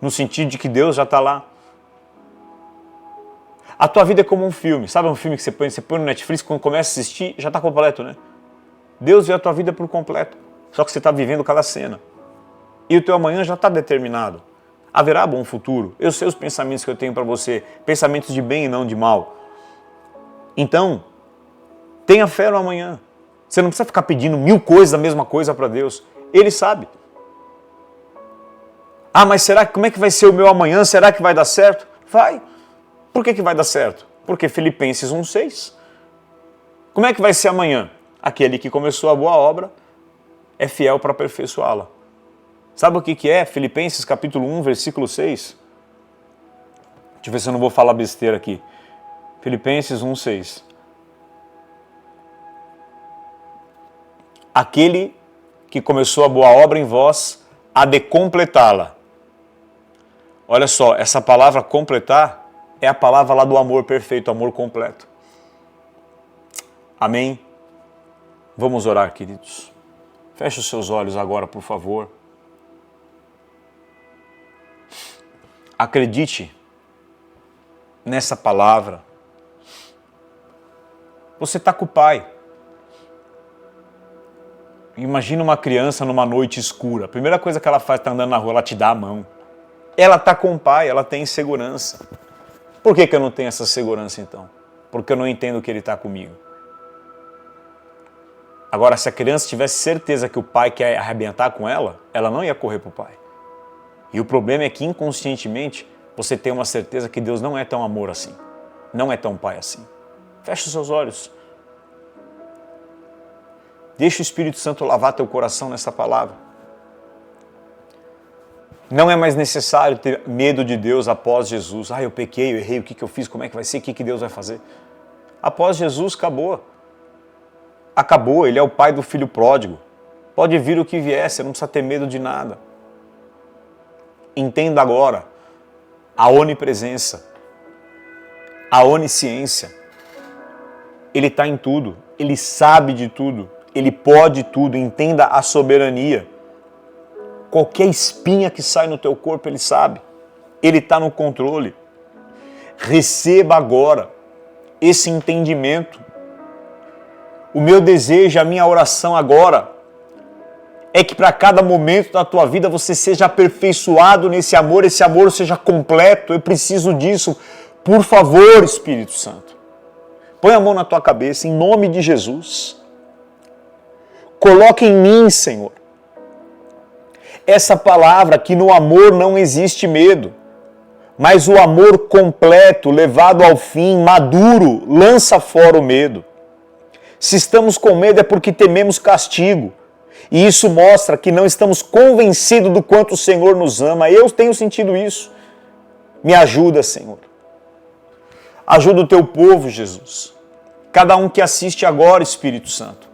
no sentido de que Deus já está lá. A tua vida é como um filme, sabe um filme que você põe no Netflix, quando começa a assistir, já está completo, né? Deus vê a tua vida por completo. Só que você está vivendo cada cena. E o teu amanhã já está determinado. Haverá bom futuro. Eu sei os pensamentos que eu tenho para você. Pensamentos de bem e não de mal. Então, tenha fé no amanhã. Você não precisa ficar pedindo 1000 coisas, a mesma coisa para Deus. Ele sabe. Ah, mas como é que vai ser o meu amanhã? Será que vai dar certo? Vai. Por que vai dar certo? Porque Filipenses 1,6. Como é que vai ser amanhã? Aquele que começou a boa obra é fiel para aperfeiçoá-la. Sabe o que é? Filipenses capítulo 1, versículo 6. Deixa eu ver se eu não vou falar besteira aqui. Filipenses 1, 6. Aquele que começou a boa obra em vós, há de completá-la. Olha só, essa palavra completar é a palavra lá do amor perfeito, amor completo. Amém? Vamos orar, queridos. Feche os seus olhos agora, por favor. Acredite nessa palavra. Você está com o Pai. Imagina uma criança numa noite escura. A primeira coisa que ela faz está andando na rua, ela te dá a mão. Ela está com o Pai, ela tem segurança. Por que eu não tenho essa segurança então? Porque eu não entendo que Ele está comigo. Agora, se a criança tivesse certeza que o pai quer arrebentar com ela, ela não ia correr para o pai. E o problema é que inconscientemente você tem uma certeza que Deus não é tão amor assim. Não é tão pai assim. Feche os seus olhos. Deixa o Espírito Santo lavar teu coração nessa palavra. Não é mais necessário ter medo de Deus após Jesus. Ah, eu pequei, eu errei, o que eu fiz, como é que vai ser, o que Deus vai fazer? Após Jesus, acabou. Acabou, Ele é o pai do filho pródigo. Pode vir o que vier, você não precisa ter medo de nada. Entenda agora a onipresença, a onisciência. Ele está em tudo, Ele sabe de tudo, Ele pode tudo, entenda a soberania. Qualquer espinha que sai no teu corpo, Ele sabe. Ele está no controle. Receba agora esse entendimento. O meu desejo, a minha oração agora é que para cada momento da tua vida você seja aperfeiçoado nesse amor, esse amor seja completo. Eu preciso disso. Por favor, Espírito Santo. Põe a mão na tua cabeça, em nome de Jesus. Coloque em mim, Senhor, essa palavra que no amor não existe medo, mas o amor completo, levado ao fim, maduro, lança fora o medo. Se estamos com medo é porque tememos castigo. E isso mostra que não estamos convencidos do quanto o Senhor nos ama. Eu tenho sentido isso. Me ajuda, Senhor. Ajuda o teu povo, Jesus. Cada um que assiste agora, Espírito Santo.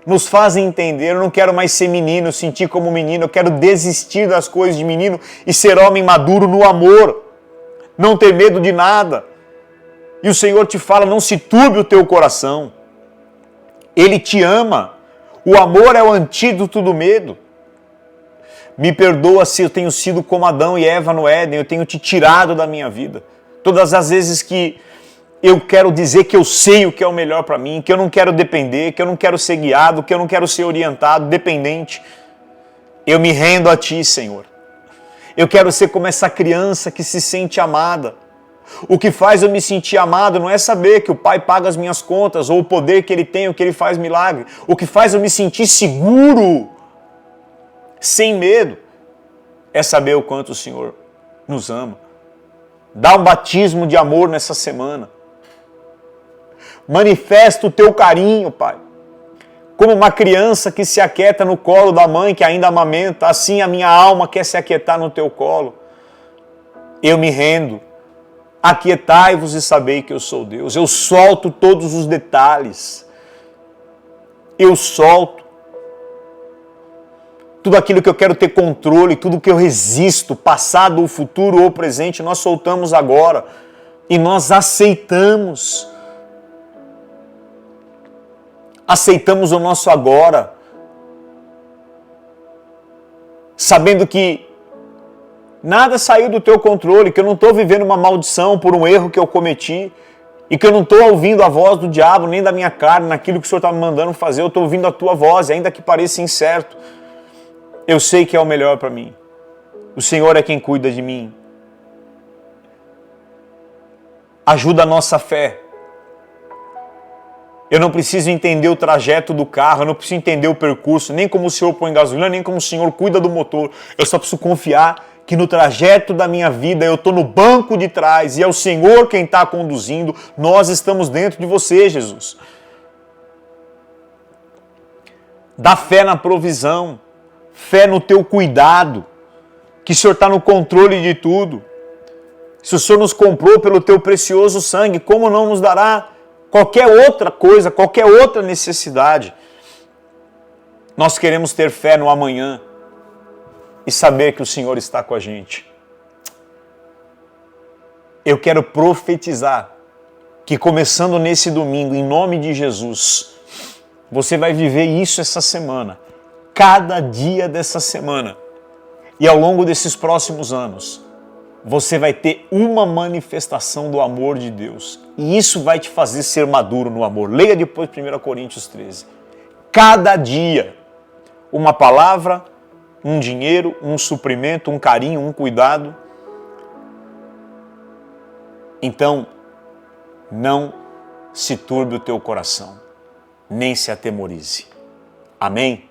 Nos fazem entender, eu não quero mais ser menino, sentir como menino, eu quero desistir das coisas de menino e ser homem maduro no amor. Não ter medo de nada. E o Senhor te fala, não se turbe o teu coração. Ele te ama. O amor é o antídoto do medo. Me perdoa se eu tenho sido como Adão e Eva no Éden, eu tenho te tirado da minha vida. Todas as vezes que eu quero dizer que eu sei o que é o melhor para mim, que eu não quero depender, que eu não quero ser guiado, que eu não quero ser orientado, dependente. Eu me rendo a ti, Senhor. Eu quero ser como essa criança que se sente amada. O que faz eu me sentir amado não é saber que o Pai paga as minhas contas ou o poder que Ele tem, o que Ele faz milagre. O que faz eu me sentir seguro, sem medo, é saber o quanto o Senhor nos ama. Dá um batismo de amor nessa semana. Manifesta o teu carinho, Pai. Como uma criança que se aquieta no colo da mãe que ainda amamenta, assim a minha alma quer se aquietar no teu colo. Eu me rendo. Aquietai-vos e sabei que eu sou Deus. Eu solto todos os detalhes. Eu solto tudo aquilo que eu quero ter controle, tudo que eu resisto, passado ou futuro ou presente, nós soltamos agora. E nós aceitamos. Aceitamos o nosso agora. Sabendo que nada saiu do teu controle, que eu não estou vivendo uma maldição por um erro que eu cometi e que eu não estou ouvindo a voz do diabo, nem da minha carne, naquilo que o Senhor está me mandando fazer, eu estou ouvindo a tua voz, ainda que pareça incerto. Eu sei que é o melhor para mim. O Senhor é quem cuida de mim. Ajuda a nossa fé. Eu não preciso entender o trajeto do carro, eu não preciso entender o percurso, nem como o Senhor põe gasolina, nem como o Senhor cuida do motor. Eu só preciso confiar que no trajeto da minha vida eu estou no banco de trás e é o Senhor quem está conduzindo. Nós estamos dentro de você, Jesus. Dá fé na provisão, fé no teu cuidado, que o Senhor está no controle de tudo. Se o Senhor nos comprou pelo teu precioso sangue, como não nos dará qualquer outra coisa, qualquer outra necessidade? Nós queremos ter fé no amanhã e saber que o Senhor está com a gente. Eu quero profetizar que começando nesse domingo, em nome de Jesus, você vai viver isso essa semana, cada dia dessa semana, e ao longo desses próximos anos, você vai ter uma manifestação do amor de Deus. E isso vai te fazer ser maduro no amor. Leia depois 1 Coríntios 13. Cada dia, uma palavra, um dinheiro, um suprimento, um carinho, um cuidado. Então, não se turbe o teu coração, nem se atemorize. Amém?